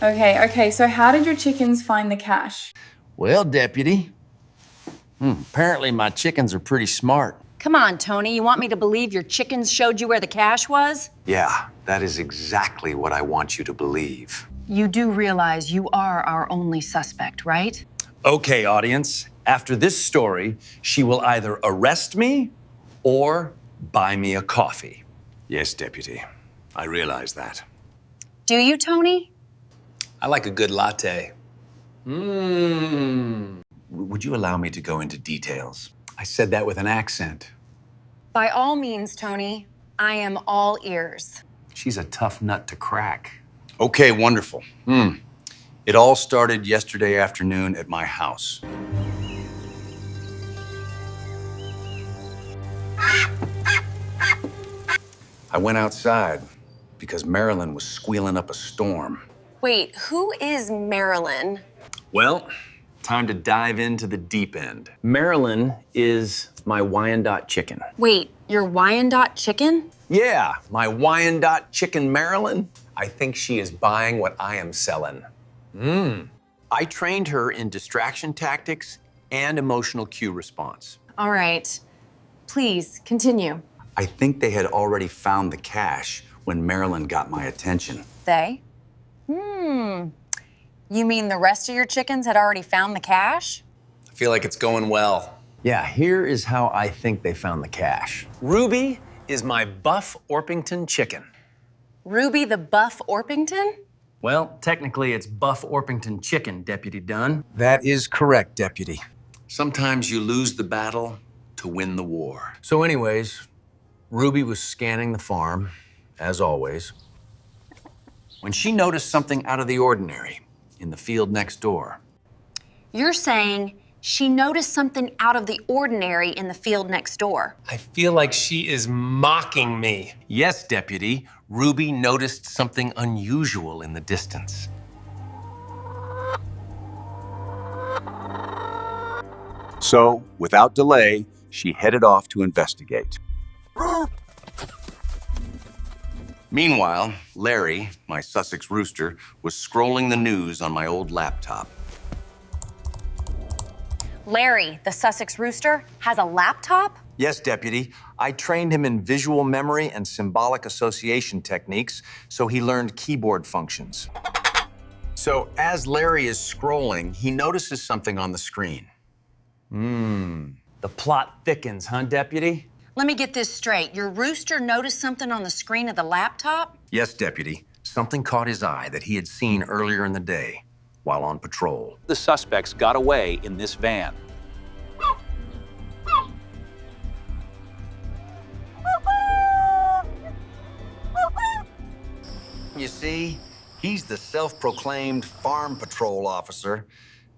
Okay, so how did your chickens find the cash? Well, Deputy, apparently my chickens are pretty smart. Come on, Tony, you want me to believe your chickens showed you where the cash was? Yeah, that is exactly what I want you to believe. You do realize you are our only suspect, right? Okay, audience. After this story, she will either arrest me or buy me a coffee. Yes, Deputy. I realize that. Do you, Tony? I like a good latte. Would you allow me to go into details? I said that with an accent. By all means, Tony. I am all ears. She's a tough nut to crack. Okay, wonderful. It all started yesterday afternoon at my house. I went outside because Marilyn was squealing up a storm. Wait, who is Marilyn? Well, time to dive into the deep end. Marilyn is my Wyandotte chicken. Wait, your Wyandotte chicken? Yeah, my Wyandotte chicken Marilyn. I think she is buying what I am selling. I trained her in distraction tactics and emotional cue response. All right. Please, continue. I think they had already found the cash when Marilyn got my attention. They? You mean the rest of your chickens had already found the cash? I feel like it's going well. Yeah, here is how I think they found the cash. Ruby is my Buff Orpington chicken. Ruby the Buff Orpington? Well, technically it's Buff Orpington chicken, Deputy Dunn. That is correct, Deputy. Sometimes you lose the battle to win the war. So anyways, Ruby was scanning the farm, as always, when she noticed something out of the ordinary in the field next door. You're saying she noticed something out of the ordinary in the field next door. I feel like she is mocking me. Yes, Deputy, Ruby noticed something unusual in the distance. So, without delay, she headed off to investigate. Meanwhile, Larry, my Sussex rooster, was scrolling the news on my old laptop. Larry, the Sussex rooster, has a laptop? Yes, Deputy. I trained him in visual memory and symbolic association techniques, so he learned keyboard functions. So as Larry is scrolling, he notices something on the screen. The plot thickens, huh, Deputy? Let me get this straight. Your rooster noticed something on the screen of the laptop? Yes, Deputy. Something caught his eye that he had seen earlier in the day while on patrol. The suspects got away in this van. You see, he's the self-proclaimed farm patrol officer.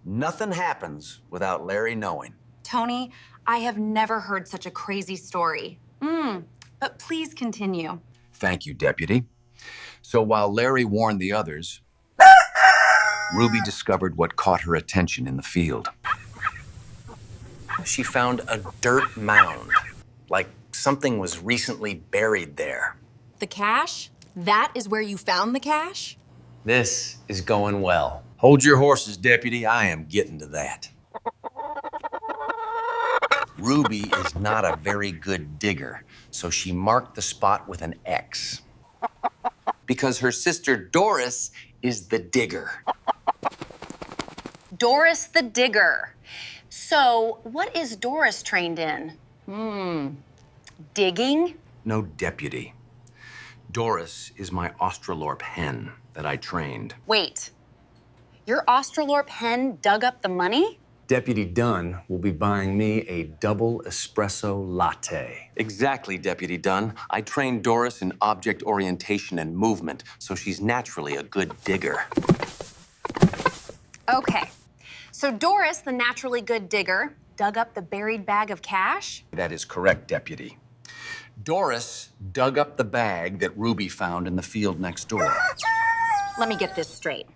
Nothing happens without Larry knowing. Tony, I have never heard such a crazy story. But please continue. Thank you, Deputy. So while Larry warned the others, Ruby discovered what caught her attention in the field. She found a dirt mound, like something was recently buried there. The cash? That is where you found the cash? This is going well. Hold your horses, Deputy. I am getting to that. Ruby is not a very good digger, so she marked the spot with an X. Because her sister Doris is the digger. Doris the digger. So, what is Doris trained in? Digging? No, Deputy. Doris is my Australorp hen that I trained. Wait, your Australorp hen dug up the money? Deputy Dunn will be buying me a double espresso latte. Exactly, Deputy Dunn. I trained Doris in object orientation and movement, so she's naturally a good digger. Okay, so Doris, the naturally good digger, dug up the buried bag of cash? That is correct, Deputy. Doris dug up the bag that Ruby found in the field next door. Let me get this straight.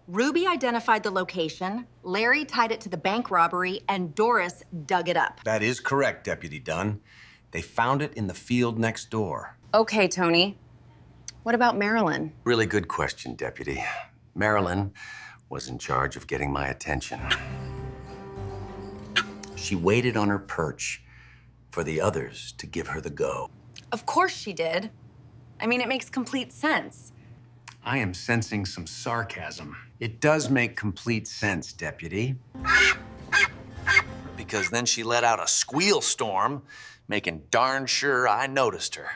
Ruby identified the location, Larry tied it to the bank robbery, and Doris dug it up. That is correct, Deputy Dunn. They found it in the field next door. Okay, Tony. What about Marilyn? Really good question, Deputy. Marilyn was in charge of getting my attention. She waited on her perch for the others to give her the go. Of course she did. I mean, it makes complete sense. I am sensing some sarcasm. It does make complete sense, Deputy. Because then she let out a squeal storm, making darn sure I noticed her.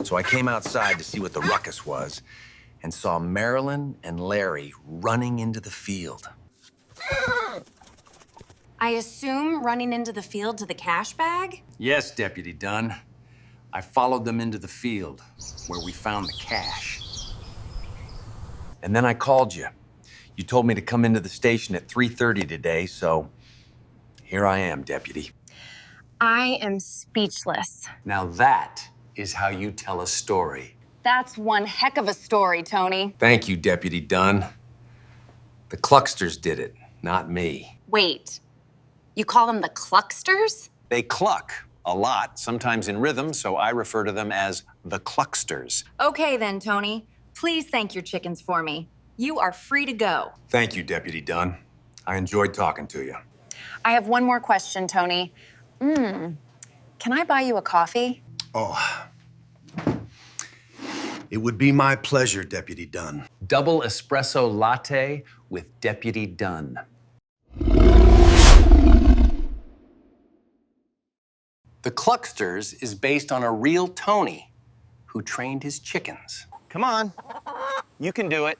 So I came outside to see what the ruckus was and saw Marilyn and Larry running into the field. I assume running into the field to the cash bag? Yes, Deputy Dunn. I followed them into the field where we found the cash. And then I called you. You told me to come into the station at 3:30 today, so here I am, Deputy. I am speechless. Now that is how you tell a story. That's one heck of a story, Tony. Thank you, Deputy Dunn. The Clucksters did it, not me. Wait, you call them the Clucksters? They cluck a lot, sometimes in rhythm, so I refer to them as the Clucksters. Okay then, Tony. Please thank your chickens for me. You are free to go. Thank you, Deputy Dunn. I enjoyed talking to you. I have one more question, Tony. Can I buy you a coffee? Oh, it would be my pleasure, Deputy Dunn. Double espresso latte with Deputy Dunn. The Clucksters is based on a real Tony who trained his chickens. Come on. You can do it.